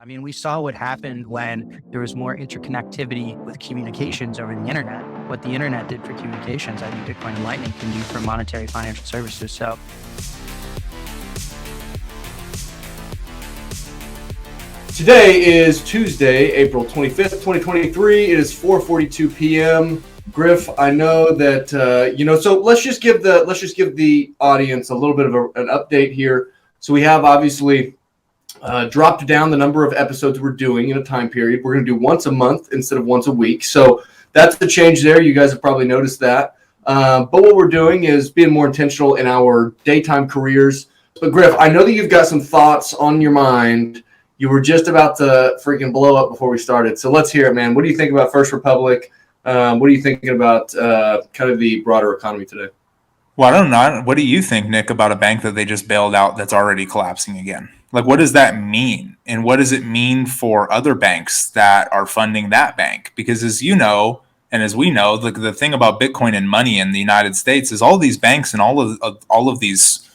I mean, we saw what happened when there was more interconnectivity with communications over the internet. What the internet did for communications, I think Bitcoin and Lightning can do for monetary financial services. So today is Tuesday, April 25th, 2023. It is 4:42 p.m. Griff, I know that so let's just give the audience a little bit of an update here. So we have obviously dropped down the number of episodes we're doing in a time period. We're going to do once a month instead of once a week. So that's the change there. You guys have probably noticed that. But what we're doing is being more intentional in our daytime careers. But Griff, I know that you've got some thoughts on your mind. You were just about to freaking blow up before we started. So let's hear it, man. What do you think about First Republic? What are you thinking about kind of the broader economy today? Well, I don't know. What do you think, Nick, about a bank that they just bailed out that's already collapsing again? Like, what does that mean? And what does it mean for other banks that are funding that bank? Because as you know, and as we know, the thing about Bitcoin and money in the United States is all these banks and all of these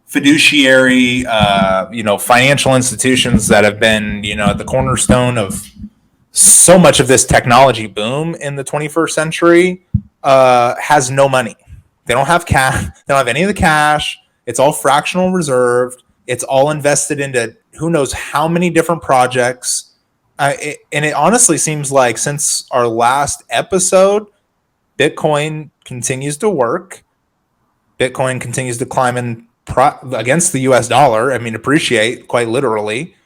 fiduciary, financial institutions that have been, at the cornerstone of so much of this technology boom in the 21st century, has no money. They don't have cash. They don't have any of the cash. It's all fractional reserved. It's all invested into who knows how many different projects. And it honestly seems like since our last episode, Bitcoin continues to work. Bitcoin continues to climb against the US dollar. I mean, appreciate quite literally.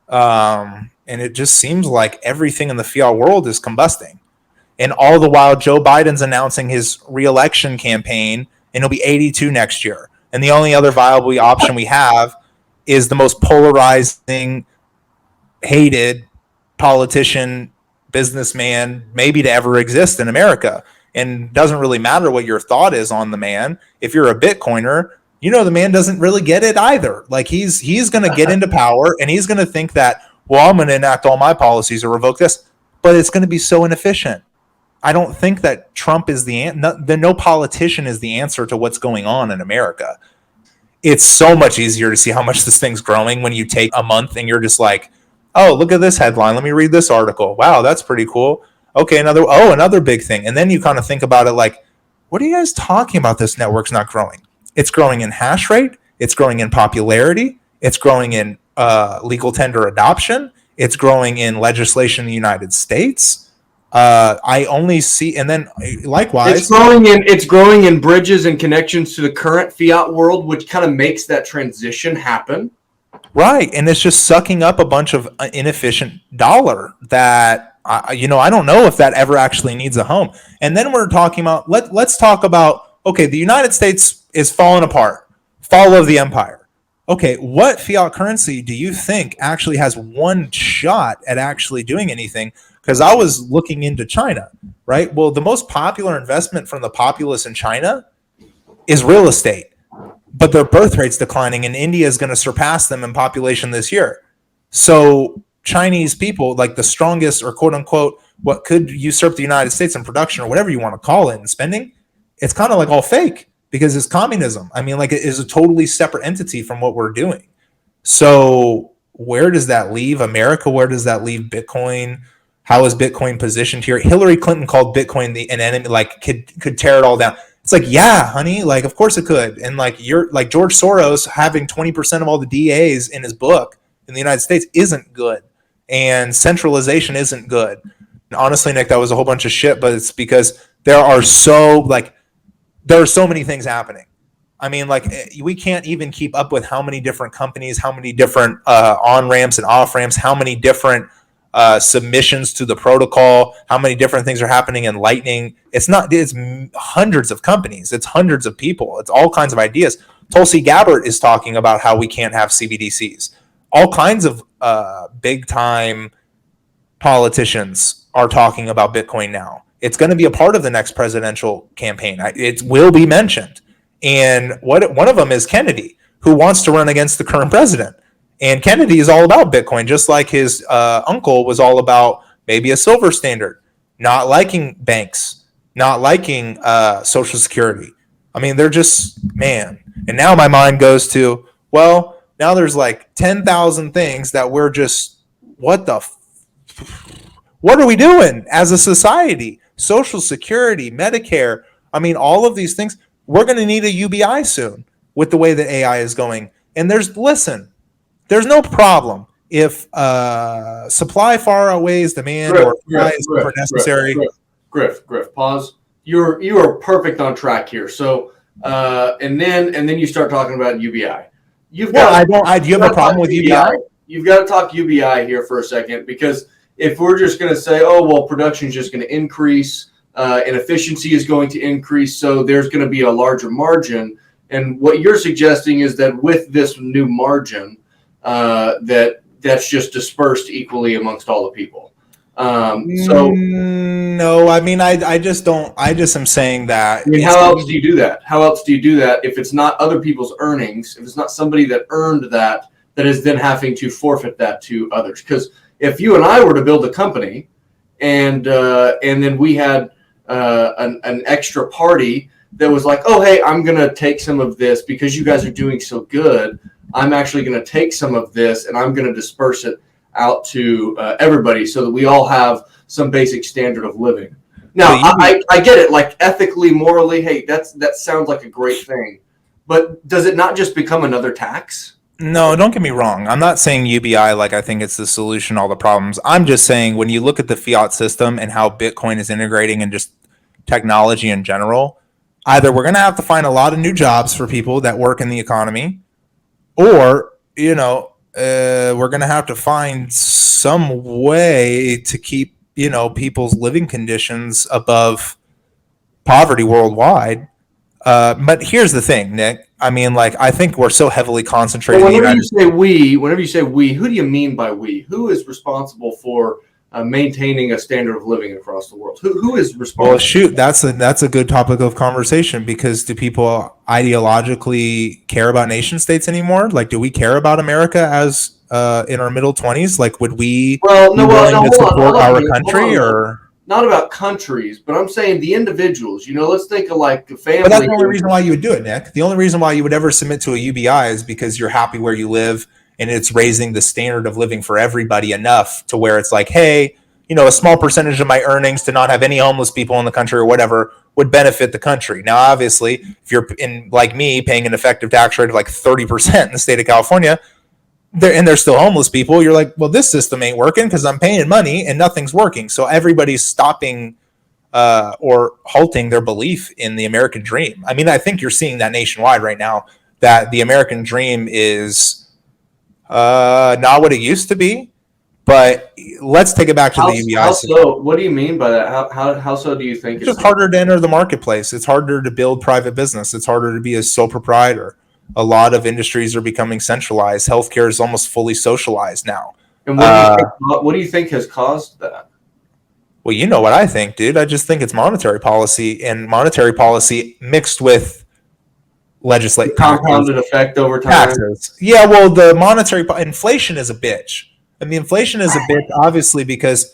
And it just seems like everything in the fiat world is combusting. And all the while, Joe Biden's announcing his re-election campaign, and he'll be 82 next year. And the only other viable option we have is the most polarizing, hated politician, businessman maybe to ever exist in America. And it doesn't really matter what your thought is on the man. If you're a Bitcoiner, the man doesn't really get it either. Like he's going to get into power, and he's going to think that, well, I'm going to enact all my policies or revoke this, but it's going to be so inefficient. I don't think that Trump is no politician is the answer to what's going on in America. It's so much easier to see how much this thing's growing when you take a month and you're just like, oh, look at this headline. Let me read this article. Wow, that's pretty cool. Okay, another big thing. And then you kind of think about it like, what are you guys talking about? This network's not growing. It's growing in hash rate. It's growing in popularity. It's growing in legal tender adoption. It's growing in legislation in the United States. I only see, and then likewise, it's growing in bridges and connections to the current fiat world, which kind of makes that transition happen. Right, and it's just sucking up a bunch of inefficient dollar that I don't know if that ever actually needs a home. And then we're talking about let's talk about, okay, the United States is falling apart, fall of the empire. Okay, what fiat currency do you think actually has one shot at actually doing anything? Because I was looking into China, right? Well, the most popular investment from the populace in China is real estate, but their birth rate's declining, and India is going to surpass them in population this year. So Chinese people, like the strongest, or quote unquote, what could usurp the United States in production, or whatever you want to call it, in spending, it's kind of like all fake because it's communism. I mean, like, it is a totally separate entity from what we're doing. So where does that leave America? Where does that leave Bitcoin? How is Bitcoin positioned here? Hillary Clinton called Bitcoin an enemy, like could tear it all down. It's like, yeah, honey, like of course it could. And like you're like George Soros having 20% of all the DAs in his book in the United States isn't good. And centralization isn't good. And honestly, Nick, that was a whole bunch of shit, but it's because there are so many things happening. I mean, like, we can't even keep up with how many different companies, how many different on-ramps and off-ramps, how many different submissions to the protocol, how many different things are happening in Lightning. It's hundreds of companies. It's hundreds of people. It's all kinds of ideas. Tulsi Gabbard is talking about how we can't have CBDCs. All kinds of big-time politicians are talking about Bitcoin now. It's going to be a part of the next presidential campaign. It will be mentioned. And one of them is Kennedy, who wants to run against the current president. And Kennedy is all about Bitcoin, just like his uncle was all about maybe a silver standard, not liking banks, not liking Social Security. I mean, they're just, man. And now my mind goes to, well, now there's like 10,000 things that we're what what are we doing as a society? Social Security, Medicare, I mean, all of these things, we're going to need a UBI soon with the way that AI is going. And there's no problem if supply far outweighs demand or supply is super necessary. Griff, pause. You are perfect on track here. So, and then you start talking about UBI. Do you have a problem with UBI? You've got to talk UBI here for a second, because if we're just going to say, oh, well, production is just going to increase and efficiency is going to increase, so there's going to be a larger margin. And what you're suggesting is that with this new margin, that's just dispersed equally amongst all the people. No, I mean, I just am saying that. I mean, how else do you do that? How else do you do that if it's not other people's earnings, if it's not somebody that earned that is then having to forfeit that to others? Because if you and I were to build a company and then we had an extra party that was like, oh, hey, I'm going to take some of this because you guys are doing so good. I'm actually going to take some of this and I'm going to disperse it out to everybody so that we all have some basic standard of living. Now, I get it. Like ethically, morally, hey, that sounds like a great thing. But does it not just become another tax? No, don't get me wrong. I'm not saying UBI like I think it's the solution to all the problems. I'm just saying when you look at the fiat system and how Bitcoin is integrating and just technology in general, either we're going to have to find a lot of new jobs for people that work in the economy, or, we're going to have to find some way to keep, people's living conditions above poverty worldwide. But here's the thing, Nick. I mean, I think we're so heavily concentrated. Well, whenever you say we, who do you mean by we? Who is responsible for maintaining a standard of living across the world? Who is responsible? Well, shoot, that's a good topic of conversation, because do people ideologically care about nation states anymore? Like, do we care about America as in our middle 20s? Like, would we be willing to support our country or? Not about countries, but I'm saying the individuals. Let's think of like the family. But that's the only reason why you would do it, Nick. The only reason why you would ever submit to a UBI is because you're happy where you live, and it's raising the standard of living for everybody enough to where it's like, hey, a small percentage of my earnings to not have any homeless people in the country or whatever would benefit the country. Now, obviously, if you're like me, paying an effective tax rate of like 30% in the state of California, there's still homeless people, you're like, well, this system ain't working because I'm paying money and nothing's working. So everybody's stopping or halting their belief in the American dream. I mean, I think you're seeing that nationwide right now, that the American dream is not what it used to be. But let's take it back to the UBI. So, what do you mean by that? How so do you think it's just harder to enter the marketplace? It's harder to build private business. It's harder to be a sole proprietor. A lot of industries are becoming centralized. Healthcare is almost fully socialized now. And what do you think has caused that? Well, you know what I think, dude. I just think it's monetary policy, and monetary policy mixed with legislative compounded effect over time. Taxes. Yeah, well, the monetary inflation is a bitch. I mean, inflation is a bitch, obviously, because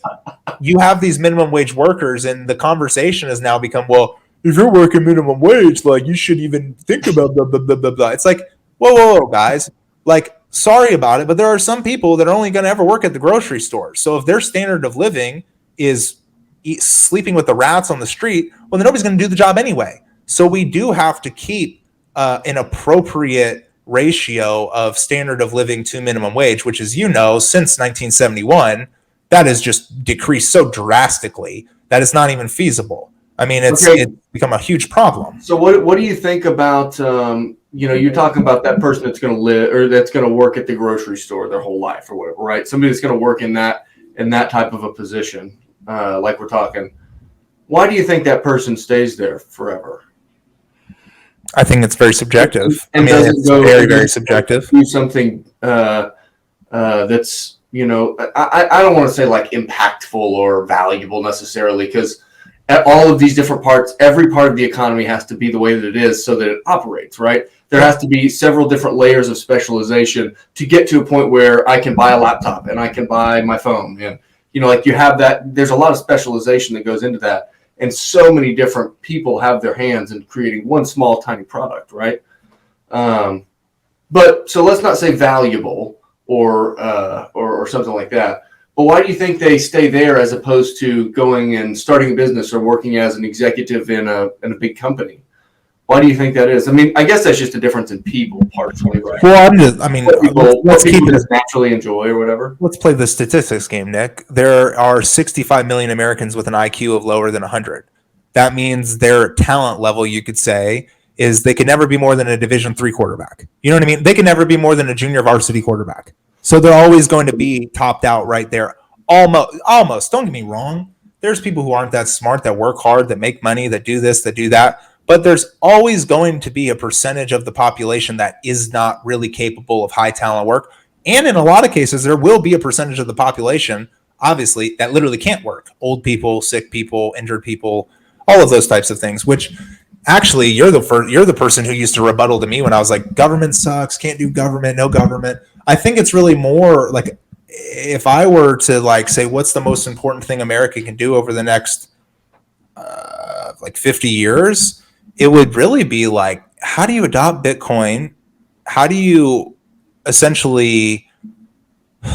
you have these minimum wage workers, and the conversation has now become, well, if you're working minimum wage, like, you should even think about blah, blah, blah, blah, blah. It's like, whoa, guys. Like, sorry about it, but there are some people that are only going to ever work at the grocery store. So if their standard of living is sleeping with the rats on the street, well, then nobody's going to do the job anyway. So we do have to keep an appropriate ratio of standard of living to minimum wage, which, as you know, since 1971, that has just decreased so drastically that it's not even feasible. I mean, it's become a huge problem. So what do you think about, you're talking about that person that's going to live or that's going to work at the grocery store their whole life or whatever, right? Somebody that's going to work in that type of a position, like we're talking. Why do you think that person stays there forever? I think it's very subjective. It's very, very subjective. Do something that's, I don't want to say like impactful or valuable necessarily, because at all of these different parts, every part of the economy has to be the way that it is so that it operates, right? There has to be several different layers of specialization to get to a point where I can buy a laptop and I can buy my phone. And, like you have that, there's a lot of specialization that goes into that. And so many different people have their hands in creating one small, tiny product, right? But so let's not say valuable or something like that. But why do you think they stay there as opposed to going and starting a business or working as an executive in a big company? Why do you think that is? I mean, I guess that's just a difference in people, partially, right? Well, Let's keep it as naturally enjoy or whatever. Let's play the statistics game, Nick. There are 65 million Americans with an IQ of lower than 100. That means their talent level, you could say, is they could never be more than a Division III quarterback. You know what I mean? They can never be more than a junior varsity quarterback. So they're always going to be topped out right there. Almost. Don't get me wrong. There's people who aren't that smart, that work hard, that make money, that do this, that do that. But there's always going to be a percentage of the population that is not really capable of high talent work. And in a lot of cases, there will be a percentage of the population, obviously, that literally can't work. Old people, sick people, injured people, all of those types of things, which actually you're the person who used to rebuttal to me when I was like, government sucks, can't do government, no government. I think it's really more like, if I were to like say, what's the most important thing America can do over the next 50 years, it would really be like, how do you adopt Bitcoin? How do you essentially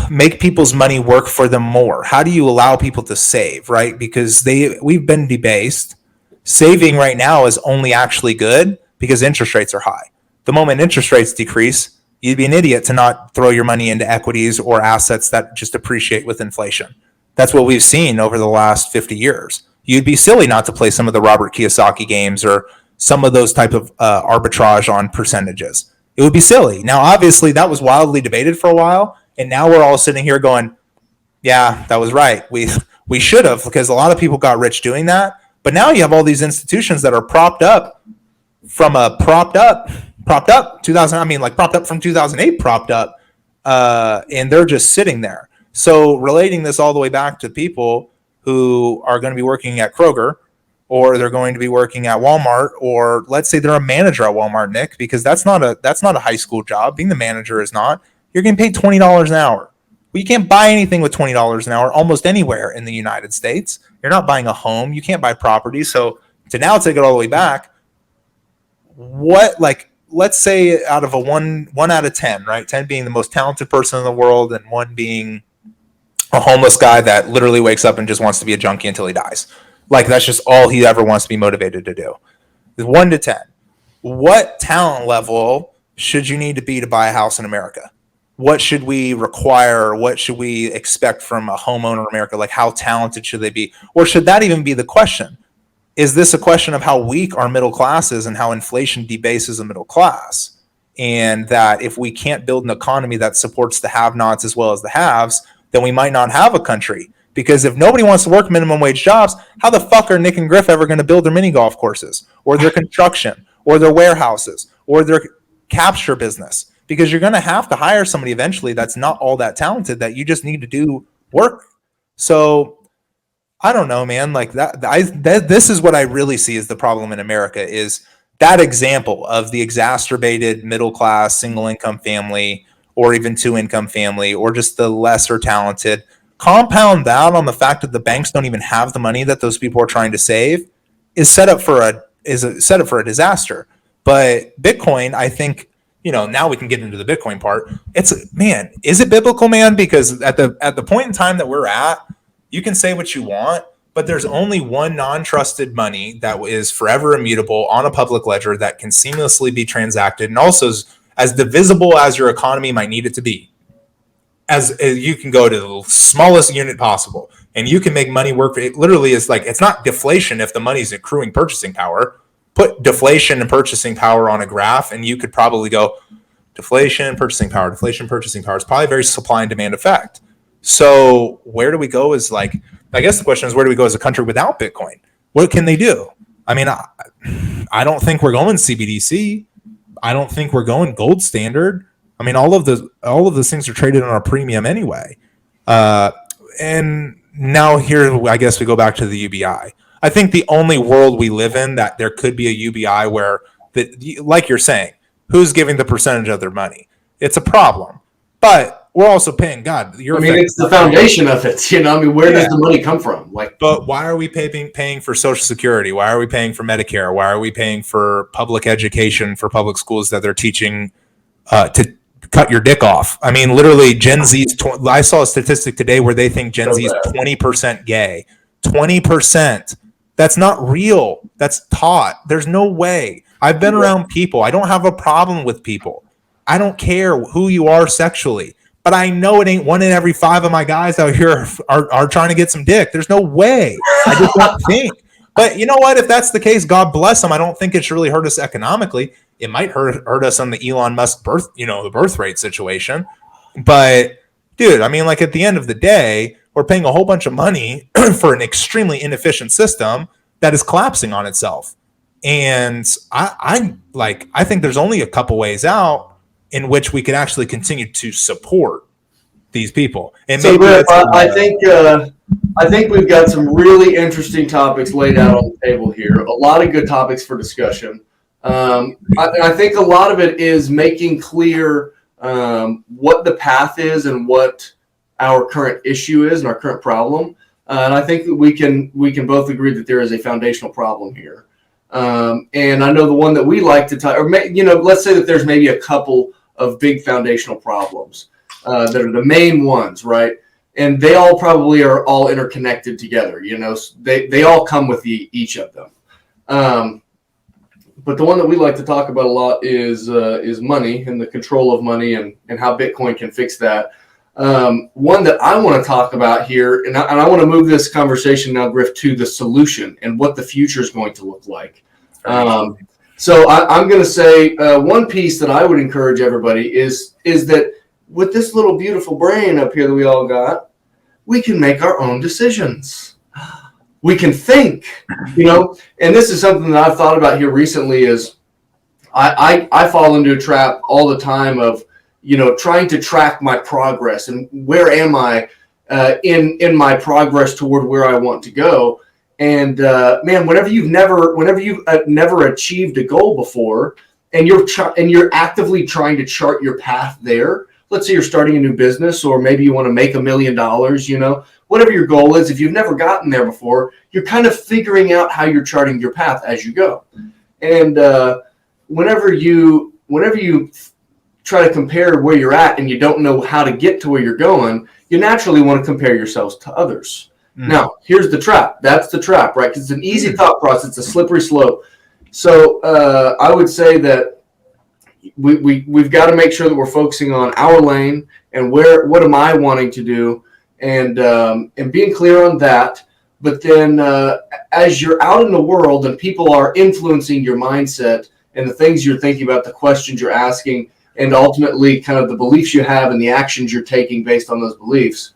make people's money work for them more? How do you allow people to save, right? Because we've been debased. Saving right now is only actually good because interest rates are high. The moment interest rates decrease, you'd be an idiot to not throw your money into equities or assets that just appreciate with inflation. That's what we've seen over the last 50 years. You'd be silly not to play some of the Robert Kiyosaki games or some of those type of arbitrage on percentages. It would be silly. Now, obviously, that was wildly debated for a while, and now we're all sitting here going, yeah, that was right. We should have, because a lot of people got rich doing that. But now you have all these institutions that are propped up from 2008, and they're just sitting there. So relating this all the way back to people who are going to be working at Kroger, or they're going to be working at Walmart, or let's say they're a manager at Walmart, Nick, because that's not a high school job. Being the manager is not. You're getting paid $20 an hour. Well, you can't buy anything with $20 an hour almost anywhere in the United States. You're not buying a home. You can't buy property. So to now take it all the way back, let's say out of a one out of 10, right? 10 being the most talented person in the world and 1 being a homeless guy that literally wakes up and just wants to be a junkie until he dies. Like, that's just all he ever wants to be motivated to do. 1 to 10. What talent level should you need to be to buy a house in America? What should we require? What should we expect from a homeowner in America? Like, how talented should they be? Or should that even be the question? Is this a question of how weak our middle class is and how inflation debases the middle class? And that if we can't build an economy that supports the have-nots as well as the haves, then we might not have a country. Because if nobody wants to work minimum wage jobs, how the fuck are Nyc and Griff ever going to build their mini golf courses or their construction or their warehouses or their capture business? Because you're going to have to hire somebody eventually that's not all that talented, that you just need to do work. So I don't know, man. Like this is what I really see as the problem in America, is that example of the exacerbated middle class, single income family, or even 2-income family, or just the lesser talented. Compound that on the fact that the banks don't even have the money that those people are trying to save, is set up for a disaster. But Bitcoin, I think, now we can get into the Bitcoin part. Is it biblical, man? Because at the point in time that we're at, you can say what you want, but there's only one non-trusted money that is forever immutable on a public ledger that can seamlessly be transacted, and also is as divisible as your economy might need it to be. As you can go to the smallest unit possible, and you can make money work. It literally is like, it's not deflation if the money's accruing purchasing power. Put deflation and purchasing power on a graph, and you could probably go deflation, purchasing power, deflation, purchasing power. It's probably a very supply and demand effect. So where do we go is like, I guess the question is, where do we go as a country without Bitcoin? What can they do? I mean, I don't think we're going CBDC. I don't think we're going gold standard. I mean, all of those things are traded on a premium anyway. And now here, I guess we go back to the UBI. I think the only world we live in that there could be a UBI where, like you're saying, who's giving the percentage of their money? It's a problem. But we're also paying God. It's the foundation of it. Where does the money come from? But why are we paying for Social Security? Why are we paying for Medicare? Why are we paying for public education, for public schools that they're teaching to cut your dick off. I mean, literally, Gen Z's. I saw a statistic today where they think Gen Z is 20% gay. 20%. That's not real. That's taught. There's no way. I've been around people. I don't have a problem with people. I don't care who you are sexually. But I know it ain't 1 in every 5 of my guys out here are trying to get some dick. There's no way. I just don't think. But you know what? If that's the case, God bless them. I don't think it should really hurt us economically. It might hurt us on the Elon Musk the birth rate situation. But dude, I mean, like at the end of the day, we're paying a whole bunch of money for an extremely inefficient system that is collapsing on itself. And I think there's only a couple ways out in which we could actually continue to support these people. And so, Griff, I think we've got some really interesting topics laid out on the table here. A lot of good topics for discussion. I think a lot of it is making clear what the path is and what our current issue is and our current problem. And I think that we can both agree that there is a foundational problem here. And I know the one that we like to talk, or let's say that there's maybe a couple of big foundational problems that are the main ones, right? And they all probably are all interconnected together. They all come with each of them. But the one that we like to talk about a lot is money and the control of money and how Bitcoin can fix that. One that I want to talk about here, and I want to move this conversation now, Griff, to the solution and what the future is going to look like. So I'm going to say one piece that I would encourage everybody is that with this little beautiful brain up here that we all got, we can make our own decisions. We can think, and this is something that I've thought about here recently is I fall into a trap all the time of, trying to track my progress and where am I in my progress toward where I want to go. And man, whenever you've never achieved a goal before, and you're actively trying to chart your path there. Let's say you're starting a new business, or maybe you want to make $1 million. Whatever your goal is, if you've never gotten there before, you're kind of figuring out how you're charting your path as you go. And whenever you try to compare where you're at and you don't know how to get to where you're going, you naturally want to compare yourselves to others. Now, here's the trap. That's the trap, right? Because it's an easy thought process. It's a slippery slope. So I would say that we've got to make sure that we're focusing on our lane and what am I wanting to do, and being clear on that. But then as you're out in the world and people are influencing your mindset and the things you're thinking about, the questions you're asking, and ultimately kind of the beliefs you have and the actions you're taking based on those beliefs.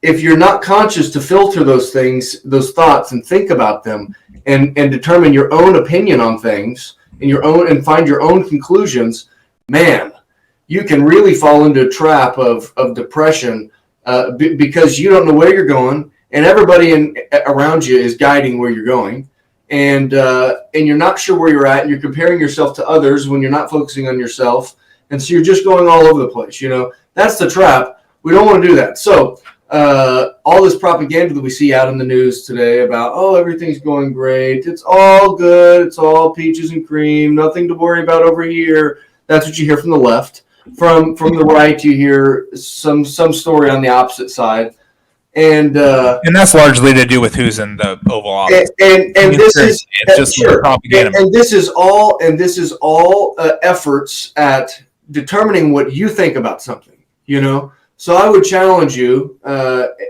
If you're not conscious to filter those things, those thoughts, and think about them and determine your own opinion on things and find your own conclusions, man, you can really fall into a trap of depression because you don't know where you're going and everybody around you is guiding where you're going. And you're not sure where you're at, and you're comparing yourself to others when you're not focusing on yourself. And so you're just going all over the place. That's the trap. We don't want to do that. So all this propaganda that we see out in the news today about, everything's going great. It's all good. It's all peaches and cream. Nothing to worry about over here. That's what you hear from the left. From the right, you hear some story on the opposite side. And that's largely to do with who's in the Oval Office. And this is just propaganda. And this is all efforts at determining what you think about something. So I would challenge you,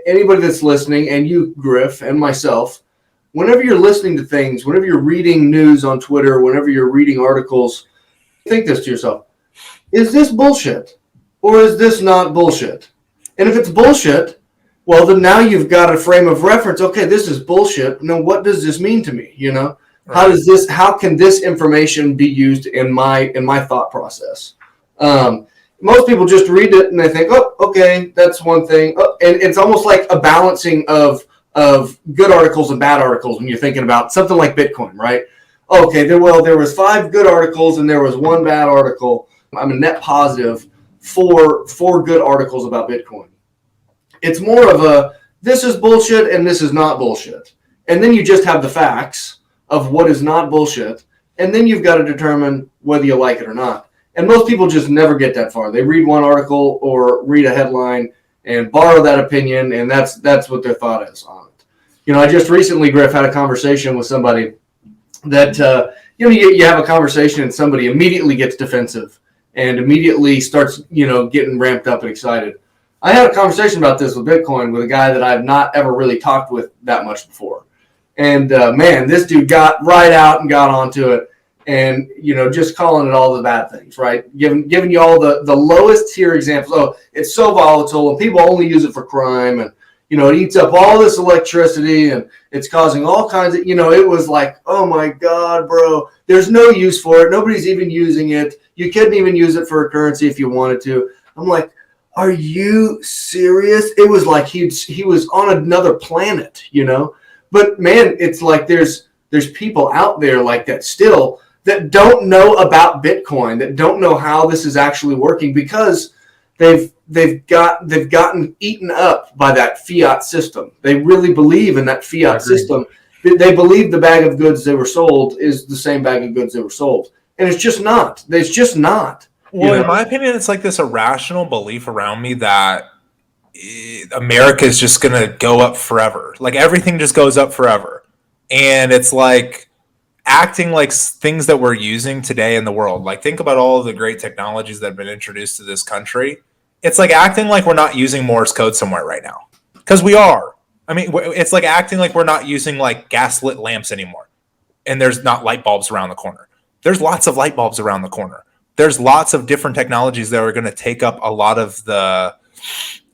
anybody that's listening, and you, Griff, and myself, whenever you're listening to things, whenever you're reading news on Twitter, whenever you're reading articles, think this to yourself: is this bullshit, or is this not bullshit? And if it's bullshit, well, then now you've got a frame of reference. Okay, this is bullshit. Now, what does this mean to me? Right. How can this information be used in my thought process? Most people just read it and they think, oh, okay, that's one thing. Oh, and it's almost like a balancing of good articles and bad articles when you're thinking about something like Bitcoin, right? Okay, there was 5 good articles and there was 1 bad article. I'm a net positive for 4 good articles about Bitcoin. It's more of this is bullshit and this is not bullshit. And then you just have the facts of what is not bullshit. And then you've got to determine whether you like it or not. And most people just never get that far. They read one article or read a headline and borrow that opinion, and that's what their thought is on it. I just recently, Griff, had a conversation with somebody that you have a conversation and somebody immediately gets defensive and immediately starts getting ramped up and excited. I had a conversation about this with Bitcoin with a guy that I've not ever really talked with that much before, and man, this dude got right out and got onto it. And, just calling it all the bad things, right? Giving you all the lowest tier examples. Oh, it's so volatile and people only use it for crime. And, it eats up all this electricity and it's causing all kinds of, it was like, oh my God, bro, there's no use for it. Nobody's even using it. You couldn't even use it for a currency if you wanted to. I'm like, are you serious? It was like he was on another planet, But man, it's like there's people out there like that still that don't know about Bitcoin, that don't know how this is actually working because they've gotten eaten up by that fiat system. They really believe in that fiat system. They believe the bag of goods they were sold is the same bag of goods they were sold, and it's just not. It's just not. Well, in my opinion, it's like this irrational belief around me that America is just going to go up forever. Like everything just goes up forever, and it's like acting like things that we're using today in the world. Like think about all of the great technologies that have been introduced to this country. It's like acting like we're not using Morse code somewhere right now, because we are. I mean, it's like acting like we're not using like gaslit lamps anymore, and there's not light bulbs around the corner. There's lots of light bulbs around the corner. There's lots of different technologies that are going to take up a lot of the,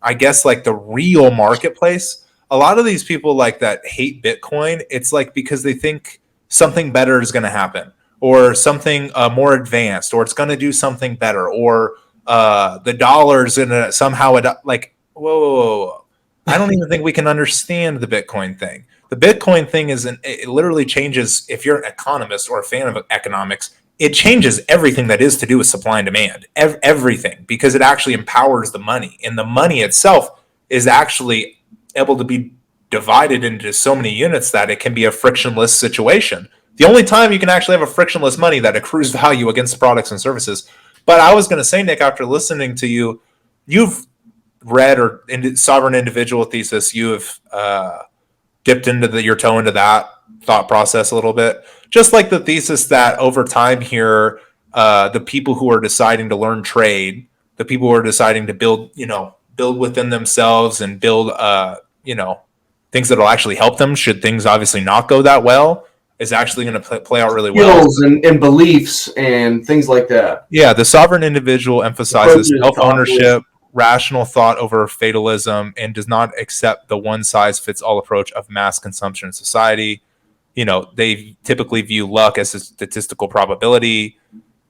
I guess, like the real marketplace. A lot of these people like that hate Bitcoin. It's like because they think something better is going to happen, or something more advanced, or it's going to do something better, or the dollar's going to somehow like, whoa. I don't even think we can understand the Bitcoin thing. The Bitcoin thing it literally changes. If you're an economist or a fan of economics, it changes everything that is to do with supply and demand, everything, because it actually empowers the money, and the money itself is actually able to be divided into so many units that it can be a frictionless situation. The only time you can actually have a frictionless money that accrues value against products and services. But I was going to say, Nick, after listening to you, you've read or sovereign individual thesis, you have dipped into your toe into that thought process a little bit. Just like the thesis that over time here, the people who are deciding to learn trade, the people who are deciding to build within themselves and build, things that will actually help them should things obviously not go that well, is actually going to play out really well. Skills and beliefs and things like that. Yeah, the sovereign individual emphasizes self-ownership, rational thought over fatalism, and does not accept the one-size-fits-all approach of mass consumption in society. They typically view luck as a statistical probability.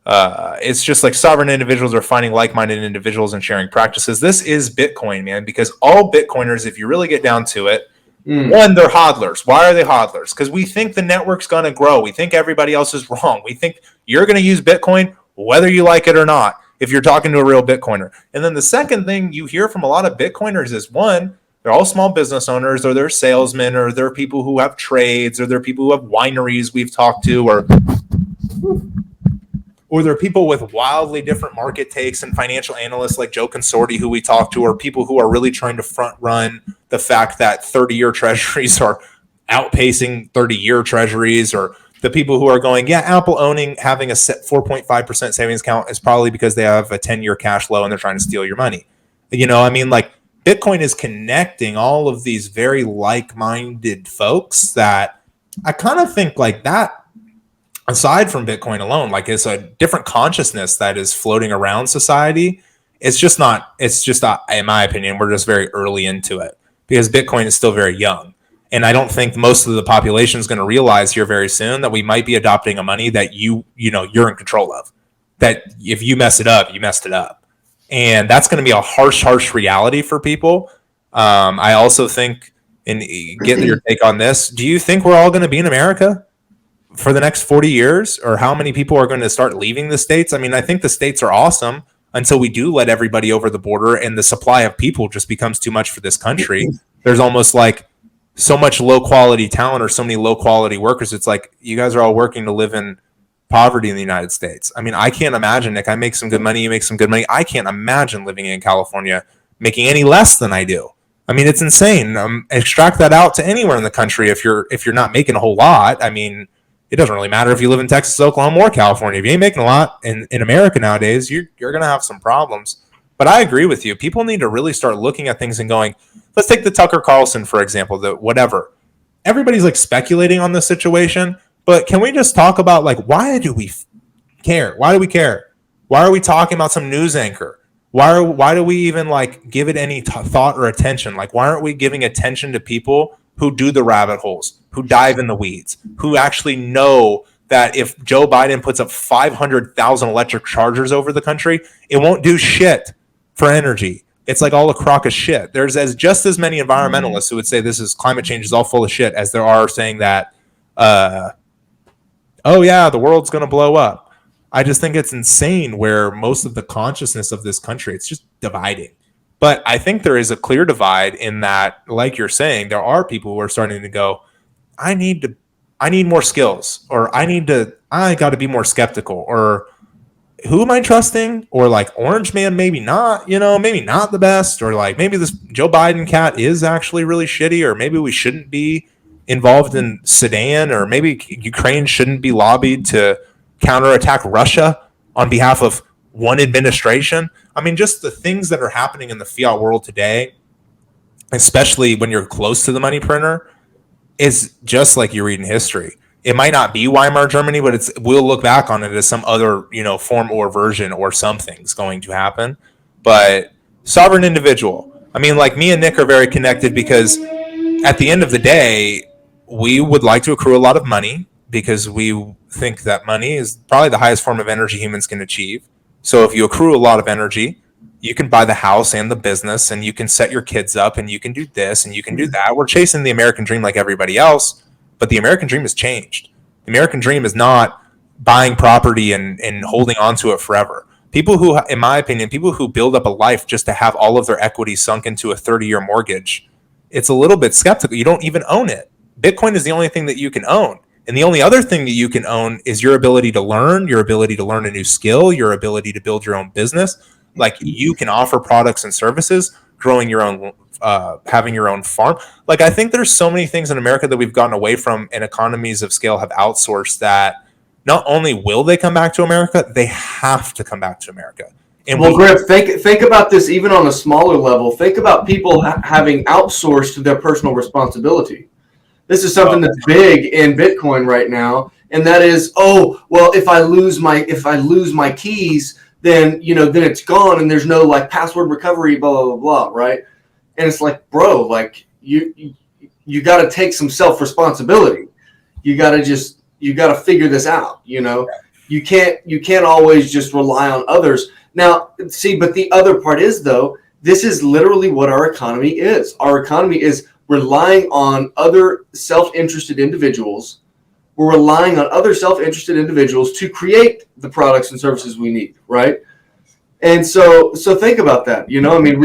It's just like sovereign individuals are finding like-minded individuals and sharing practices. This is Bitcoin, man, because all Bitcoiners, if you really get down to it, one, they're hodlers. Why are they hodlers? Because we think the network's going to grow. We think everybody else is wrong. We think you're going to use Bitcoin whether you like it or not, if you're talking to a real Bitcoiner. And then the second thing you hear from a lot of Bitcoiners is, one, they're all small business owners, or they're salesmen, or they're people who have trades, or they're people who have wineries we've talked to, or they're people with wildly different market takes, and financial analysts like Joe Consorti who we talk to, or people who are really trying to front run the fact that 30-year treasuries are outpacing 30-year treasuries, or the people who are going, yeah, Apple having a 4.5% savings account is probably because they have a 10-year cash flow and they're trying to steal your money. Like Bitcoin is connecting all of these very like-minded folks that I kind of think like that, aside from Bitcoin alone, like it's a different consciousness that is floating around society. It's just not, in my opinion, we're just very early into it because Bitcoin is still very young. And I don't think most of the population is going to realize here very soon that we might be adopting a money that you're in control of, that if you mess it up, you messed it up. And that's going to be a harsh reality for people. I also think, and get your take on this, do you think we're all going to be in America for the next 40 years? Or how many people are going to start leaving the States? I mean, I think the States are awesome until we do let everybody over the border and the supply of people just becomes too much for this country. There's almost like so much low quality talent or so many low quality workers. It's like you guys are all working to live in poverty in the United States. I mean, I can't imagine, Nick, I make some good money, you make some good money. I can't imagine living in California making any less than I do. I mean, it's insane. Extract that out to anywhere in the country if you're not making a whole lot. I mean, it doesn't really matter if you live in Texas, Oklahoma, or California. If you ain't making a lot in America nowadays, you're going to have some problems. But I agree with you. People need to really start looking at things and going, let's take the Tucker Carlson, for example, the whatever. Everybody's like speculating on this situation, but can we just talk about like, why do we care? Why do we care? Why are we talking about some news anchor? Why do we even like give it any thought or attention? Like, why aren't we giving attention to people who do the rabbit holes, who dive in the weeds, who actually know that if Joe Biden puts up 500,000 electric chargers over the country, it won't do shit for energy. It's like all a crock of shit. There's just as many environmentalists who would say this is climate change is all full of shit as there are saying that, oh yeah, the world's going to blow up. I just think it's insane where most of the consciousness of this country, it's just dividing. But I think there is a clear divide in that, like you're saying, there are people who are starting to go, I need more skills, or I got to be more skeptical, or who am I trusting? Or like Orange Man, maybe not, maybe not the best, or like maybe this Joe Biden cat is actually really shitty, or maybe we shouldn't be involved in Sudan, or maybe Ukraine shouldn't be lobbied to counterattack Russia on behalf of one administration. I mean, just the things that are happening in the fiat world today, especially when you're close to the money printer, is just like you read in history. It might not be Weimar Germany, but we'll look back on it as some other, form or version or something's going to happen. But sovereign individual. I mean, like me and Nick are very connected because at the end of the day, we would like to accrue a lot of money because we think that money is probably the highest form of energy humans can achieve. So if you accrue a lot of energy, you can buy the house and the business, and you can set your kids up, and you can do this and you can do that. We're chasing the American dream like everybody else, but the American dream has changed. The American dream is not buying property and holding on to it forever. People who, in my opinion, people who build up a life just to have all of their equity sunk into a 30-year mortgage, it's a little bit skeptical. You don't even own it. Bitcoin is the only thing that you can own. And the only other thing that you can own is your ability to learn, your ability to learn a new skill, your ability to build your own business. Like, you can offer products and services, growing your own, having your own farm. Like, I think there's so many things in America that we've gotten away from, and economies of scale have outsourced that not only will they come back to America, they have to come back to America. And well, Griff, think about this even on a smaller level. Think about people having outsourced their personal responsibility. This is something that's big in Bitcoin right now, and that is, oh, well, if I lose my keys, then then it's gone, and there's no like password recovery, blah blah blah blah, right? And it's like, bro, like you got to take some self responsibility. You got to figure this out. You can't always just rely on others. Now, see, but the other part is, though, this is literally what our economy is. Our economy is relying on other self-interested individuals. We're relying on other self-interested individuals to create the products and services we need, right? And so think about that. I mean,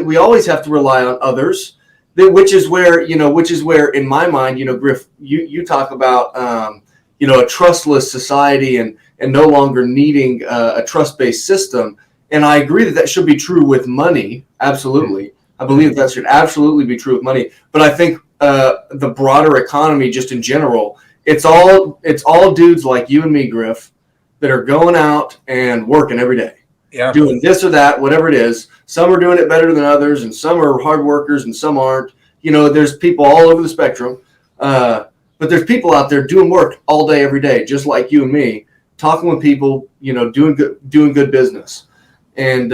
we always have to rely on others, which is where, in my mind, Griff, you talk about, a trustless society and no longer needing a trust-based system. And I agree that should be true with money. Absolutely. I believe that should absolutely be true with money. But I think the broader economy, just in general, it's all dudes like you and me, Griff, that are going out and working every day, doing this or that, whatever it is. Some are doing it better than others, and some are hard workers, and some aren't. There's people all over the spectrum. But there's people out there doing work all day, every day, just like you and me, talking with people, doing good business. And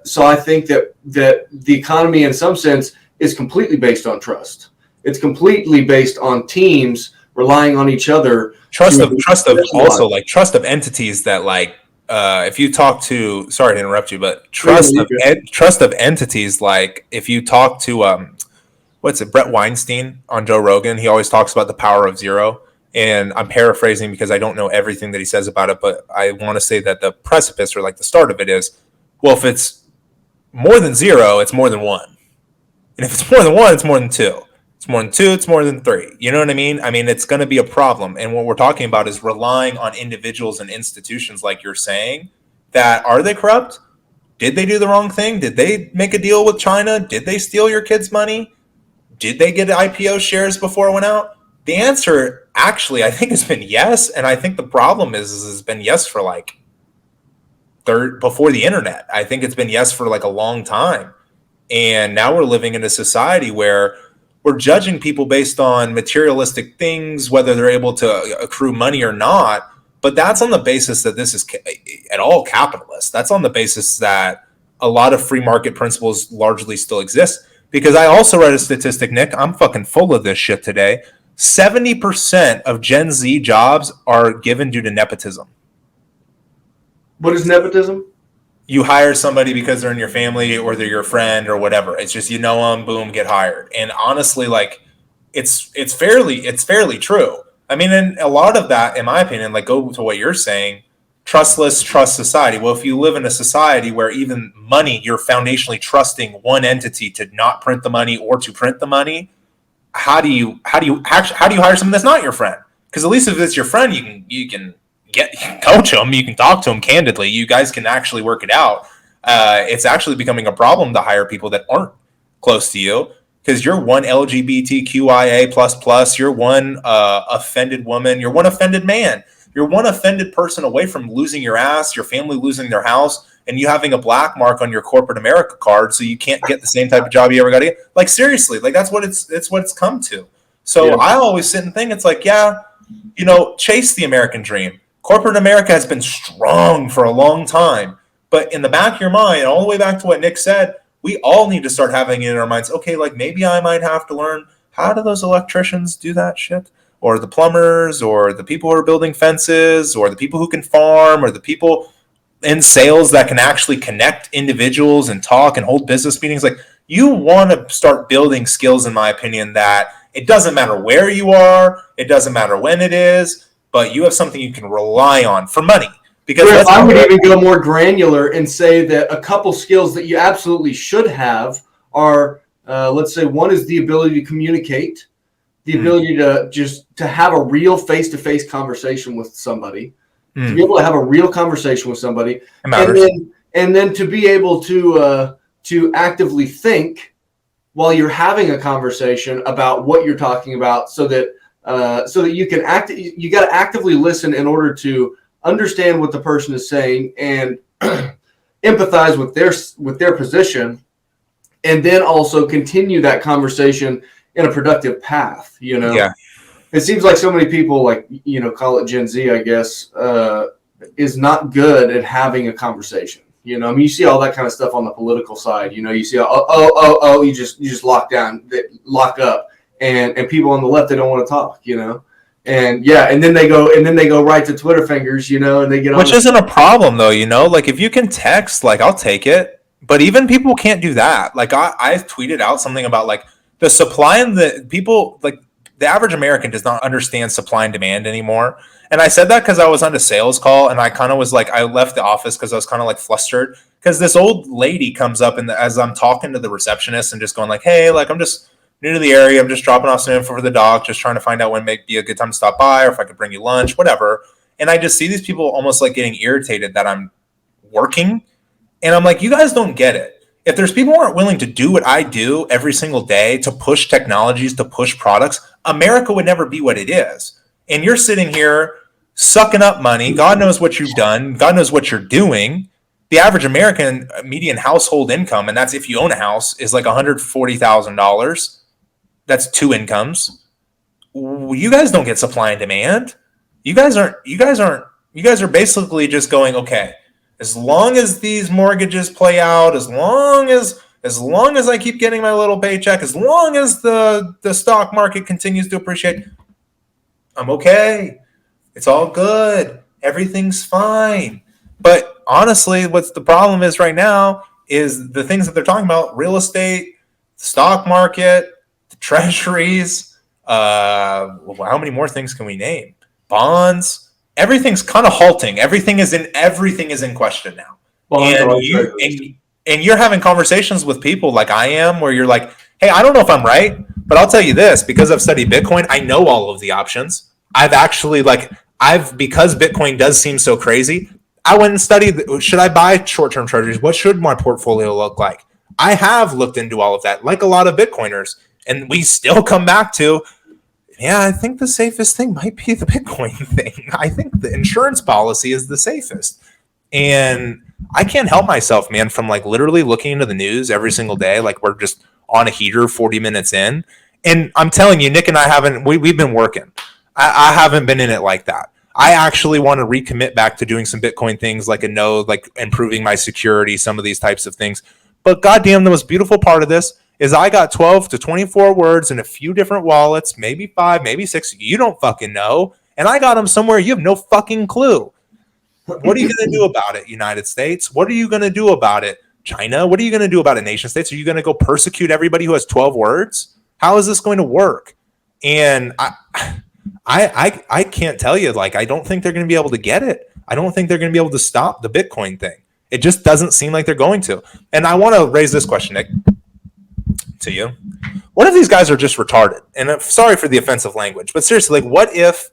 so I think that the economy, in some sense, is completely based on trust. It's completely based on teams relying on each other. Trust of entities that, like, if you talk to, sorry to interrupt you, but trust of entities, like if you talk to Brett Weinstein on Joe Rogan, he always talks about the power of zero. And I'm paraphrasing because I don't know everything that he says about it, but I want to say that the precipice, or like the start of it, is, well, if it's more than zero, it's more than one. And if it's more than one, it's more than two. It's more than 2, it's more than 3. You know what I mean? I mean, it's going to be a problem. And what we're talking about is relying on individuals and institutions, like you're saying, that are they corrupt? Did they do the wrong thing? Did they make a deal with China? Did they steal your kids' money? Did they get IPO shares before it went out? The answer, actually, I think has been yes. And I think the problem is it's been yes for like before the internet. I think it's been yes for like a long time. And now we're living in a society where we're judging people based on materialistic things, whether they're able to accrue money or not. But that's on the basis that this is at all capitalist. That's on the basis that a lot of free market principles largely still exist. Because I also read a statistic, Nick, I'm fucking full of this shit today. 70% of Gen Z jobs are given due to nepotism. What is nepotism? You hire somebody because they're in your family or they're your friend or whatever. It's just, you know them, boom, get hired. And honestly, like it's fairly true. I mean, and a lot of that, in my opinion, like go to what you're saying, trustless trust society. Well, if you live in a society where even money, you're foundationally trusting one entity to not print the money or to print the money, how do you hire someone that's not your friend? Because at least if it's your friend, you can coach them, you can talk to them candidly. You guys can actually work it out. It's actually becoming a problem to hire people that aren't close to you. Because you're one LGBTQIA++, you're one offended woman, you're one offended man, you're one offended person away from losing your ass, your family losing their house, and you having a black mark on your corporate America card, so you can't get the same type of job you ever got to get. Like seriously, like that's what it's come to. So yeah. I always sit and think it's like, yeah, you know, chase the American dream. Corporate America has been strong for a long time, but in the back of your mind, all the way back to what Nick said, we all need to start having it in our minds, okay, like maybe I might have to learn how do those electricians do that shit? Or the plumbers, or the people who are building fences, or the people who can farm, or the people in sales that can actually connect individuals and talk and hold business meetings. Like you want to start building skills, in my opinion, that it doesn't matter where you are, it doesn't matter when it is, but you have something you can rely on for money. Because I would even go more granular and say that a couple skills that you absolutely should have are, let's say, one is the ability to communicate, the ability to have a real face-to-face conversation with somebody, to be able to have a real conversation with somebody, and then to be able to actively think while you're having a conversation about what you're talking about, so that you can you got to actively listen in order to understand what the person is saying and empathize with their position, and then also continue that conversation in a productive path. You know, yeah. It seems like so many people, like, you know, call it Gen Z, I guess, is not good at having a conversation. You know, I mean, you see all that kind of stuff on the political side. You know, you see, you just lock up, and people on the left, they don't want to talk. You know. And yeah, and then they go right to Twitter fingers, you know, and they get on. Which isn't a problem though, you know. Like if you can text, like I'll take it. But even people can't do that. Like I tweeted out something about like the supply and the people, like the average American does not understand supply and demand anymore. And I said that because I was on a sales call and I kind of was like, I left the office because I was kind of like flustered because this old lady comes up and as I'm talking to the receptionist and just going like, hey, like I'm just new to the area. I'm just dropping off some info for the dog, just trying to find out when may be a good time to stop by or if I could bring you lunch, whatever. And I just see these people almost like getting irritated that I'm working. And I'm like, you guys don't get it. If there's people who aren't willing to do what I do every single day to push technologies, to push products, America would never be what it is. And you're sitting here sucking up money. God knows what you've done. God knows what you're doing. The average American median household income, and that's if you own a house, is like $140,000. That's 2 incomes. You guys don't get supply and demand. You guys are basically just going, okay, as long as these mortgages play out, as long as I keep getting my little paycheck, as long as the stock market continues to appreciate, I'm okay. It's all good. Everything's fine. But honestly, what's the problem is right now is the things that they're talking about, real estate, the stock market, treasuries, how many more things can we name? Bonds, everything's kind of halting. Everything is in question now. And you're having conversations with people like I am, where you're like, hey, I don't know if I'm right, But I'll tell you this, because I've studied Bitcoin, I know all of the options. Because Bitcoin does seem so crazy, I went and studied, should I buy short-term treasuries? What should my portfolio look like? I have looked into all of that, like a lot of Bitcoiners, and we still come back to, yeah, I think the safest thing might be the Bitcoin thing. I think the insurance policy is the safest. And I can't help myself, man, from like literally looking into the news every single day. Like we're just on a heater 40 minutes in. And I'm telling you, Nick and I we've been working. I haven't been in it like that. I actually want to recommit back to doing some Bitcoin things like a node, like improving my security, some of these types of things. But goddamn, the most beautiful part of this is I got 12 to 24 words in a few different wallets, maybe 5, maybe 6. You don't fucking know. And I got them somewhere you have no fucking clue. What are you going to do about it, United States? What are you going to do about it, China? What are you going to do about it, nation states? Are you going to go persecute everybody who has 12 words? How is this going to work? And I can't tell you, like, I don't think they're going to be able to get it. I don't think they're going to be able to stop the Bitcoin thing. It just doesn't seem like they're going to. And I want to raise this question, Nick, to you. What if these guys are just retarded? And I'm sorry for the offensive language, but seriously, like, what if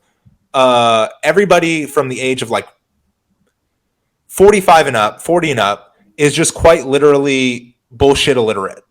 everybody from the age of like 45 and up, 40 and up is just quite literally bullshit illiterate?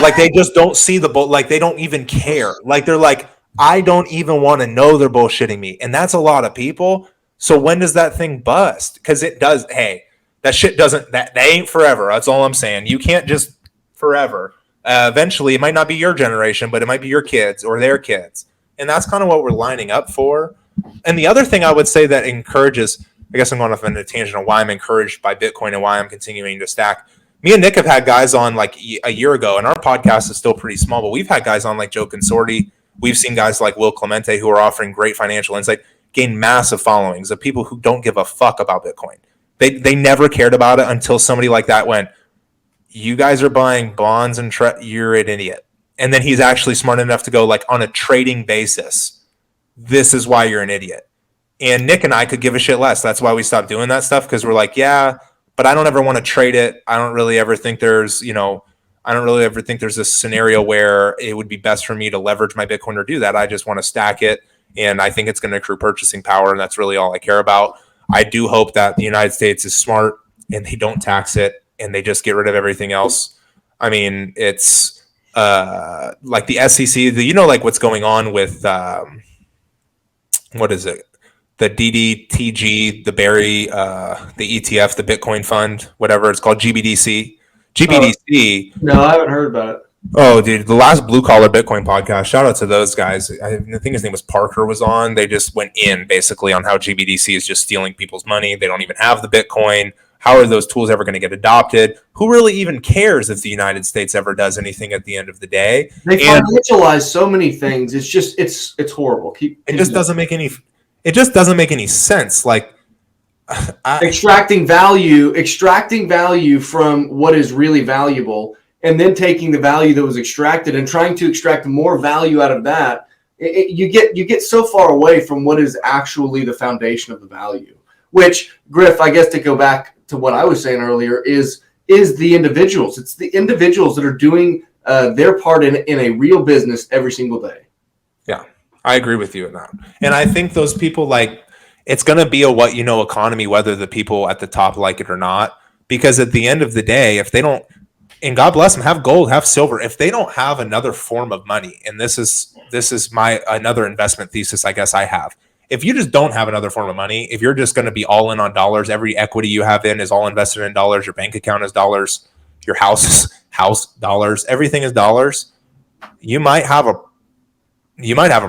Like they just don't see like they don't even care. Like they're like, I don't even want to know they're bullshitting me. And that's a lot of people. So when does that thing bust? Because it does. Hey, that shit doesn't, that ain't forever. That's all I'm saying. You can't just forever. Eventually, it might not be your generation, but it might be your kids or their kids. And that's kind of what we're lining up for. And the other thing I would say that encourages, I guess I'm going off on a tangent on why I'm encouraged by Bitcoin and why I'm continuing to stack. Me and Nick have had guys on like a year ago, and our podcast is still pretty small, but we've had guys on like Joe Consorti. We've seen guys like Will Clemente who are offering great financial insight, gain massive followings of people who don't give a fuck about Bitcoin. They never cared about it until somebody like that went, you guys are buying bonds and you're an idiot. And then he's actually smart enough to go like on a trading basis, this is why you're an idiot. And Nick and I could give a shit less. That's why we stopped doing that stuff, because we're like, yeah, but I don't ever want to trade it. I don't really ever think there's this scenario where it would be best for me to leverage my Bitcoin or do that. I just want to stack it, and I think it's going to accrue purchasing power, and that's really all I care about. I do hope that the United States is smart and they don't tax it and they just get rid of everything else. I mean, it's like the SEC, like what's going on with what is it? The DDTG, the Berry, the ETF, the Bitcoin Fund, whatever it's called, GBDC. No, I haven't heard about it. Oh, dude, the last Blue Collar Bitcoin podcast, shout out to those guys. I think his name was Parker was on. They just went in basically on how GBDC is just stealing people's money. They don't even have the Bitcoin. How are those tools ever going to get adopted? Who really even cares if the United States ever does anything at the end of the day? They financialize so many things. It's just, it's horrible. It just doesn't make any sense. Like extracting value from what is really valuable, and then taking the value that was extracted and trying to extract more value out of that. You get so far away from what is actually the foundation of the value. Which, Griff, I guess to go back to what I was saying earlier, is the individuals. It's the individuals that are doing their part in a real business every single day. Yeah, I agree with you in that. And I think those people, like, it's going to be a what you know economy, whether the people at the top like it or not. Because at the end of the day, if they don't, and God bless them, have gold, have silver, if they don't have another form of money, and this is my another investment thesis I guess I have. If you just don't have another form of money, if you're just going to be all in on dollars, every equity you have in is all invested in dollars, your bank account is dollars, your house dollars, everything is dollars, you might have a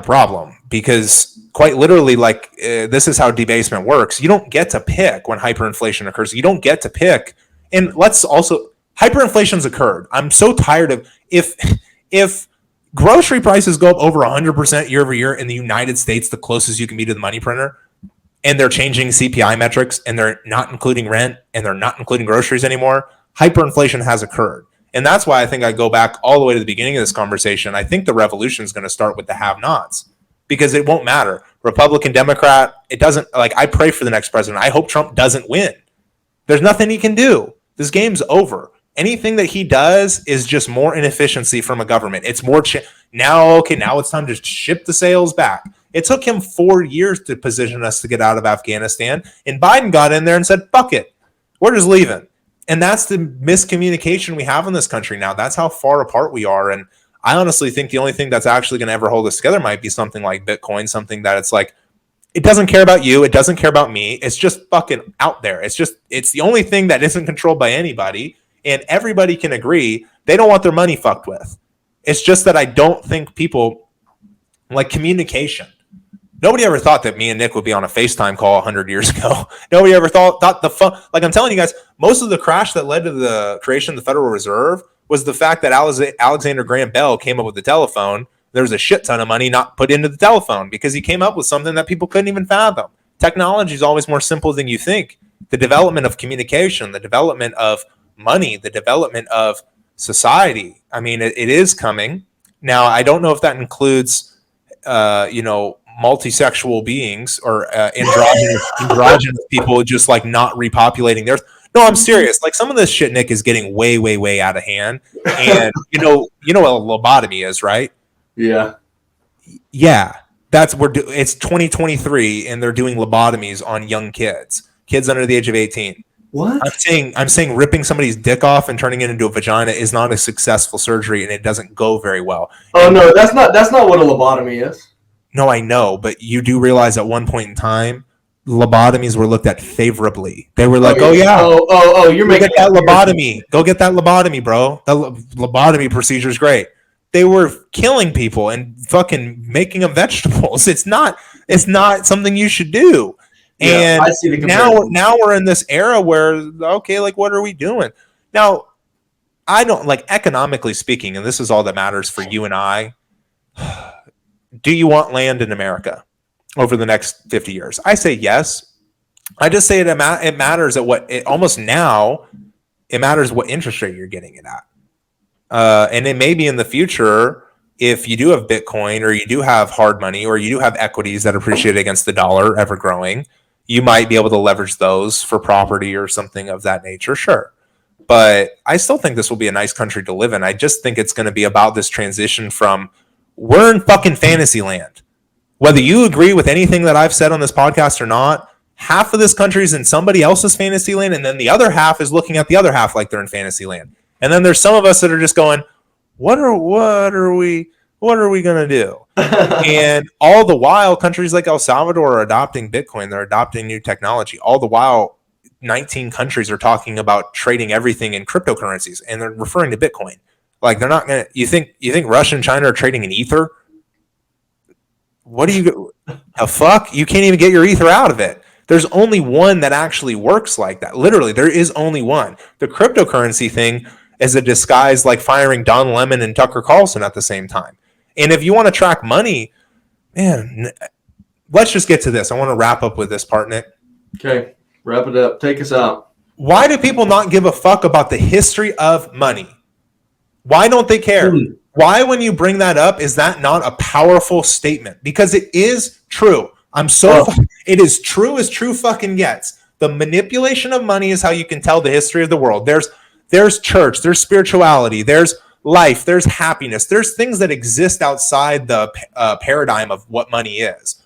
problem, because quite literally, like, this is how debasement works. You don't get to pick when hyperinflation occurs. You don't get to pick. And let's also, hyperinflation's occurred. I'm so tired of, if grocery prices go up over 100% year over year in the United States, the closest you can be to the money printer, and they're changing CPI metrics, and they're not including rent, and they're not including groceries anymore, hyperinflation has occurred. And that's why I think I go back all the way to the beginning of this conversation. I think the revolution is going to start with the have-nots, because it won't matter. Republican, Democrat, it doesn't, like, I pray for the next president. I hope Trump doesn't win. There's nothing he can do. This game's over. Anything that he does is just more inefficiency from a government. It's more now it's time to ship the sales back. It took him 4 years to position us to get out of Afghanistan, and Biden got in there and said, fuck it, we're just leaving. And that's the miscommunication we have in this country now. That's how far apart we are. And I honestly think the only thing that's actually going to ever hold us together might be something like Bitcoin, something that it's like, it doesn't care about you. It doesn't care about me. It's just fucking out there. It's the only thing that isn't controlled by anybody. And everybody can agree they don't want their money fucked with. It's just that I don't think people like communication. Nobody ever thought that me and Nick would be on a FaceTime call 100 years ago. Nobody ever thought the fun. Like I'm telling you guys, most of the crash that led to the creation of the Federal Reserve was the fact that Alexander Graham Bell came up with the telephone. There was a shit ton of money not put into the telephone because he came up with something that people couldn't even fathom. Technology is always more simple than you think. The development of communication, the development of money, the development of society. I mean, it is coming. Now, I don't know if that includes, multisexual beings or androgynous people just like not repopulating their. No, I'm serious. Like some of this shit, Nick, is getting way, way, way out of hand. And you know what a lobotomy is, right? Yeah. Yeah. It's 2023 and they're doing lobotomies on young kids under the age of 18. What? I'm saying ripping somebody's dick off and turning it into a vagina is not a successful surgery and it doesn't go very well. Oh no, that's not what a lobotomy is. No, I know, but you do realize at one point in time, lobotomies were looked at favorably. They were like, you're making that lobotomy. Go get that lobotomy, bro. That lobotomy procedure is great. They were killing people and fucking making them vegetables. It's not something you should do. Yeah, and I see the now we're in this era where, okay, like what are we doing? Now, I don't like economically speaking, and this is all that matters for you and I. Do you want land in America over the next 50 years? I say yes. I just say it matters at it matters what interest rate you're getting it at. And it may be in the future, if you do have Bitcoin or you do have hard money or you do have equities that appreciate against the dollar ever growing, you might be able to leverage those for property or something of that nature. Sure. But I still think this will be a nice country to live in. I just think it's going to be about this transition from we're in fucking fantasy land. Whether you agree with anything that I've said on this podcast or not, half of this country is in somebody else's fantasy land, and then the other half is looking at the other half like they're in fantasy land. And then there's some of us that are just going, what are we going to do? And all the while, countries like El Salvador are adopting Bitcoin. They're adopting new technology. All the while, 19 countries are talking about trading everything in cryptocurrencies, and they're referring to Bitcoin. Like they're not going to. You think Russia and China are trading in ether? What do you? The fuck? You can't even get your ether out of it. There's only one that actually works like that. Literally, there is only one. The cryptocurrency thing is a disguise like firing Don Lemon and Tucker Carlson at the same time. And if you want to track money, man, let's just get to this. I want to wrap up with this part, Nick. Okay, wrap it up. Take us out. Why do people not give a fuck about the history of money? Why don't they care? Why, when you bring that up, is that not a powerful statement? Because it is true. It is true as true fucking gets. The manipulation of money is how you can tell the history of the world. There's church, there's spirituality, there's life, there's happiness, there's things that exist outside the paradigm of what money is.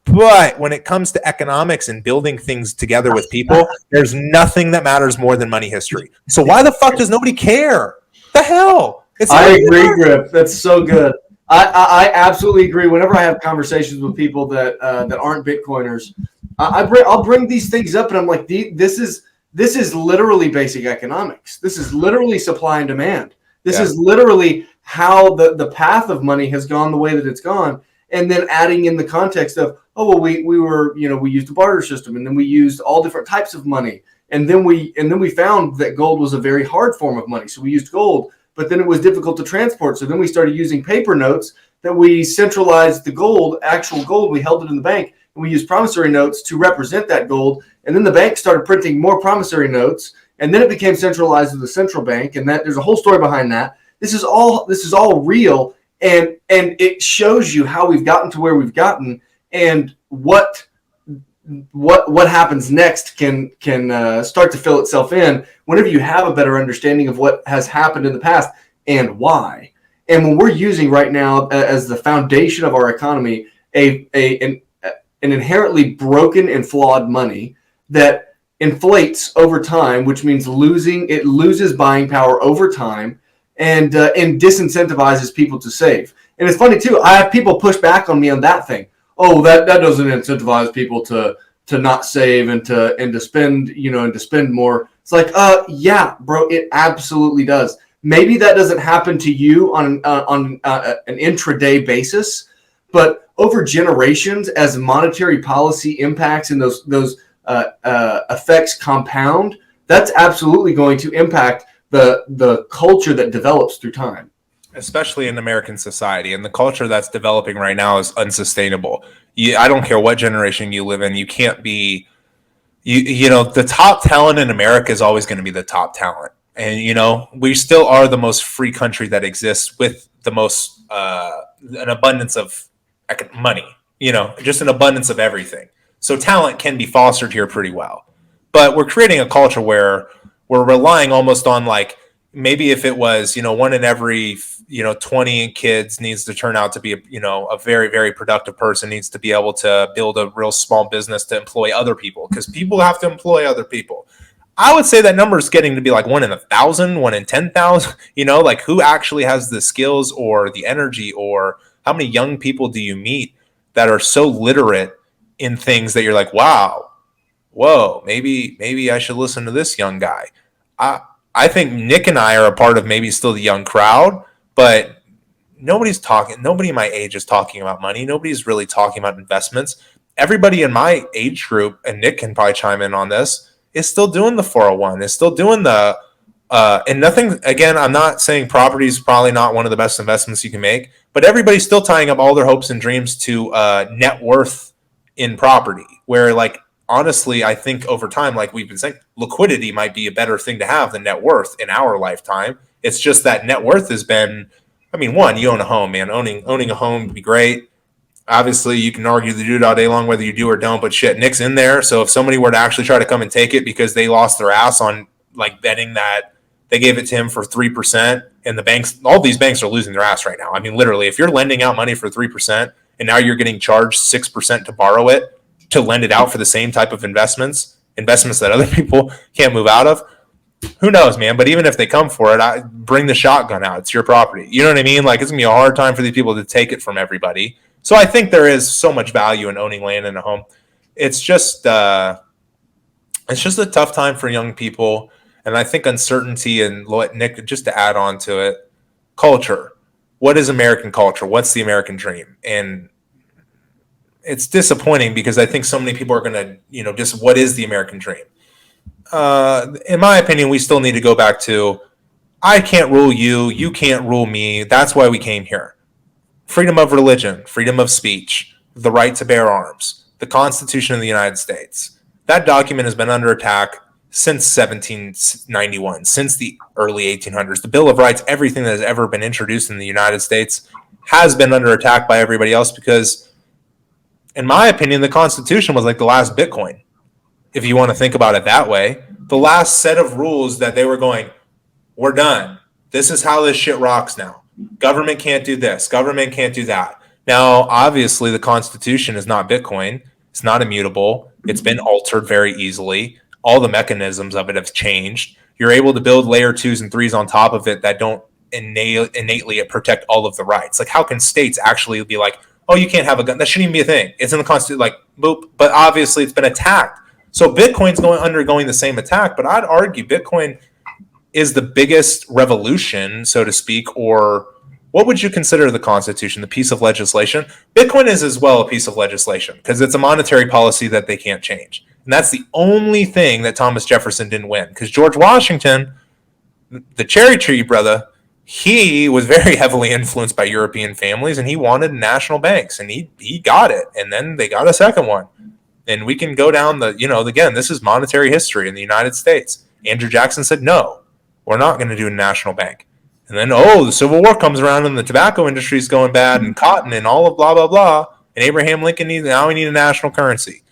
But when it comes to economics and building things together with people, there's nothing that matters more than money history. So why the fuck does nobody care? The hell? I agree, Griff. That's so good. I absolutely agree. Whenever I have conversations with people that aren't Bitcoiners, I'll bring these things up, and I'm like, this is literally basic economics. This is literally supply and demand. This is literally how the path of money has gone the way that it's gone, and then adding in the context of, we used a barter system, and then we used all different types of money, and then we found that gold was a very hard form of money, so we used gold. But then it was difficult to transport. So then we started using paper notes that we centralized the gold, actual gold. We held it in the bank, and we used promissory notes to represent that gold. And then the bank started printing more promissory notes, and then it became centralized with the central bank. And that there's a whole story behind that. This is all real, and it shows you how we've gotten to where we've gotten and what what happens next can start to fill itself in whenever you have a better understanding of what has happened in the past and why. And when we're using right now as the foundation of our economy an inherently broken and flawed money that inflates over time, which means it loses buying power over time, and disincentivizes people to save. And it's funny too. I have people push back on me on that thing. Oh, that doesn't incentivize people to not save and to spend, and to spend more. It's like, yeah, bro, it absolutely does. Maybe that doesn't happen to you on an intraday basis, but over generations, as monetary policy impacts and those effects compound, that's absolutely going to impact the culture that develops through time. Especially in American society, and the culture that's developing right now is unsustainable. I don't care what generation you live in, you can't be, the top talent in America is always going to be the top talent. And, we still are the most free country that exists, with the most, an abundance of money, just an abundance of everything. So talent can be fostered here pretty well. But we're creating a culture where we're relying almost on, like, maybe if it was, one in every, 20 kids needs to turn out to be, a very, very productive person, needs to be able to build a real small business to employ other people, because people have to employ other people. I would say that number is getting to be like 1 in 1,000, 1 in 10,000, like who actually has the skills or the energy, or how many young people do you meet that are so literate in things that you're like, wow, whoa, maybe I should listen to this young guy. I think Nick and I are a part of maybe still the young crowd, but nobody my age is talking about money. Nobody's really talking about investments. Everybody in my age group, and Nick can probably chime in on this, is still doing the 401, is still doing the, and nothing, again, I'm not saying property is probably not one of the best investments you can make, but everybody's still tying up all their hopes and dreams to net worth in property, where, like, honestly, I think over time, like we've been saying, liquidity might be a better thing to have than net worth in our lifetime. It's just that net worth has been, one, you own a home, man. Owning a home would be great. Obviously, you can argue the dude all day long whether you do or don't, but shit, Nick's in there. So if somebody were to actually try to come and take it because they lost their ass on, like, betting that they gave it to him for 3%, and the banks, all these banks are losing their ass right now. Literally, if you're lending out money for 3% and now you're getting charged 6% to borrow it, to lend it out for the same type of investments that other people can't move out of, who knows, man? But even if they come for it, bring the shotgun out. It's your property. You know what I mean? Like, it's going to be a hard time for these people to take it from everybody. So I think there is so much value in owning land and a home. It's just a tough time for young people. And I think uncertainty, and Nick, just to add on to it, culture. What is American culture? What's the American dream? And it's disappointing because I think so many people are going to, just what is the American dream? In my opinion, we still need to go back to, I can't rule you, you can't rule me. That's why we came here. Freedom of religion, freedom of speech, the right to bear arms, the Constitution of the United States. That document has been under attack since 1791, since the early 1800s. The Bill of Rights, everything that has ever been introduced in the United States has been under attack by everybody else because, in my opinion, the Constitution was like the last Bitcoin. If you want to think about it that way, the last set of rules that they were going, we're done. This is how this shit rocks now. Government can't do this. Government can't do that. Now, obviously, the Constitution is not Bitcoin. It's not immutable. It's been altered very easily. All the mechanisms of it have changed. You're able to build layer 2s and 3s on top of it that don't innately protect all of the rights. Like, how can states actually be like, oh, you can't have a gun? That shouldn't even be a thing. It's in the Constitution, like, boop. But obviously, it's been attacked. So Bitcoin's undergoing the same attack. But I'd argue Bitcoin is the biggest revolution, so to speak, or what would you consider the Constitution, the piece of legislation? Bitcoin is as well a piece of legislation because it's a monetary policy that they can't change. And that's the only thing that Thomas Jefferson didn't win, because George Washington, the cherry tree brother, he was very heavily influenced by European families, and he wanted national banks, and he got it. And then they got a second one. And we can go down again, this is monetary history in the United States. Andrew Jackson said, no, we're not going to do a national bank. And then, the Civil War comes around and the tobacco industry is going bad and cotton and all of blah, blah, blah. And Abraham Lincoln we need a national currency.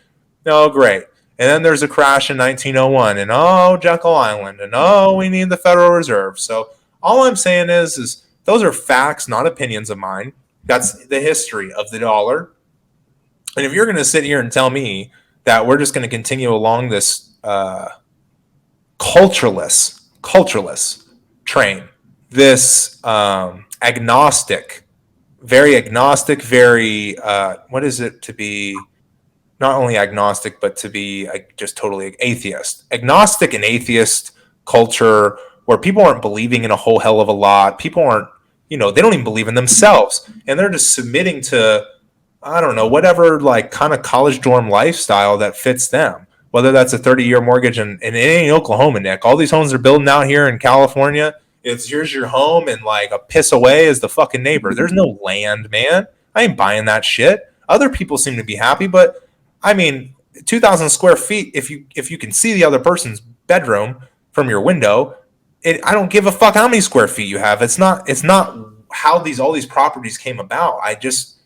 Oh, great. And then there's a crash in 1901, and oh, Jekyll Island, and oh, we need the Federal Reserve. So all I'm saying is those are facts, not opinions of mine. That's the history of the dollar. And if you're going to sit here and tell me that we're just going to continue along this cultureless train, this agnostic, very what is it to be? Not only agnostic, but to be just totally atheist. Agnostic and atheist culture where people aren't believing in a whole hell of a lot. People aren't, they don't even believe in themselves. And they're just submitting to, I don't know, whatever like kind of college dorm lifestyle that fits them. Whether that's a 30-year mortgage and it ain't Oklahoma, Nick. All these homes are building out here in California. It's here's your home and like a piss away is the fucking neighbor. There's no land, man. I ain't buying that shit. Other people seem to be happy, but I mean, 2,000 square feet, if you can see the other person's bedroom from your window, I don't give a fuck how many square feet you have. It's not how all these properties came about. I just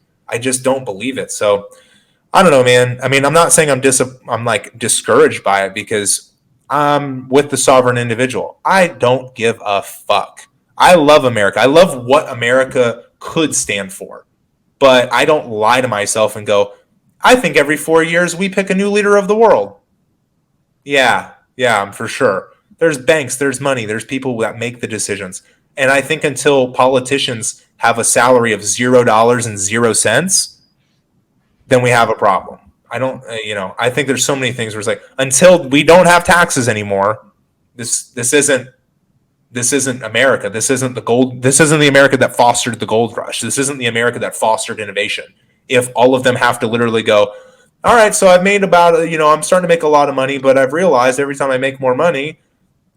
don't believe it. So I don't know, man. I mean, I'm not saying I'm like discouraged by it because I'm with the sovereign individual. I don't give a fuck. I love America. I love what America could stand for, but I don't lie to myself and go, I think every 4 years we pick a new leader of the world. Yeah, for sure. There's banks, there's money, there's people that make the decisions. And I think until politicians have a salary of $0.00, then we have a problem. I don't, I think there's so many things where it's like, until we don't have taxes anymore, this isn't America. This isn't the America that fostered the gold rush. This isn't the America that fostered innovation. If all of them have to literally go, all right, so I've made about, I'm starting to make a lot of money, but I've realized every time I make more money,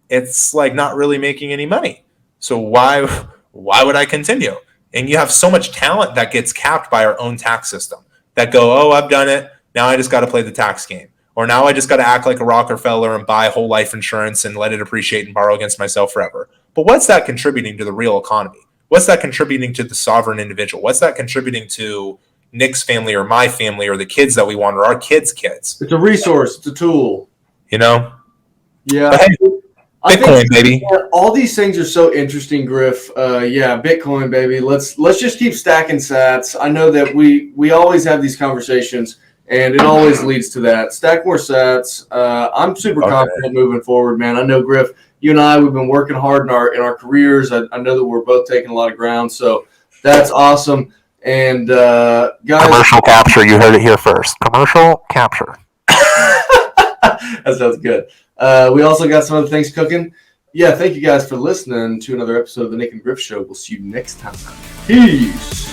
it's like not really making any money. So why would I continue? And you have so much talent that gets capped by our own tax system that go, oh, I've done it. Now I just got to play the tax game. Or now I just got to act like a Rockefeller and buy whole life insurance and let it appreciate and borrow against myself forever. But what's that contributing to the real economy? What's that contributing to the sovereign individual? What's that contributing to Nick's family or my family or the kids that we want or our kids' kids? It's a resource. It's a tool. Yeah. But hey, Bitcoin, baby. All these things are so interesting, Griff. Bitcoin, baby. Let's just keep stacking sats. I know that we always have these conversations, and it always leads to that. Stack more sats. I'm super confident moving forward, man. I know, Griff, you and I, we've been working hard in our careers. I know that we're both taking a lot of ground, so that's awesome. And guys, commercial capture. You heard it here first. Commercial capture. That sounds good. We also got some other things cooking. Yeah, thank you guys for listening to another episode of the Nyc and Griff Show. We'll see you next time. Peace.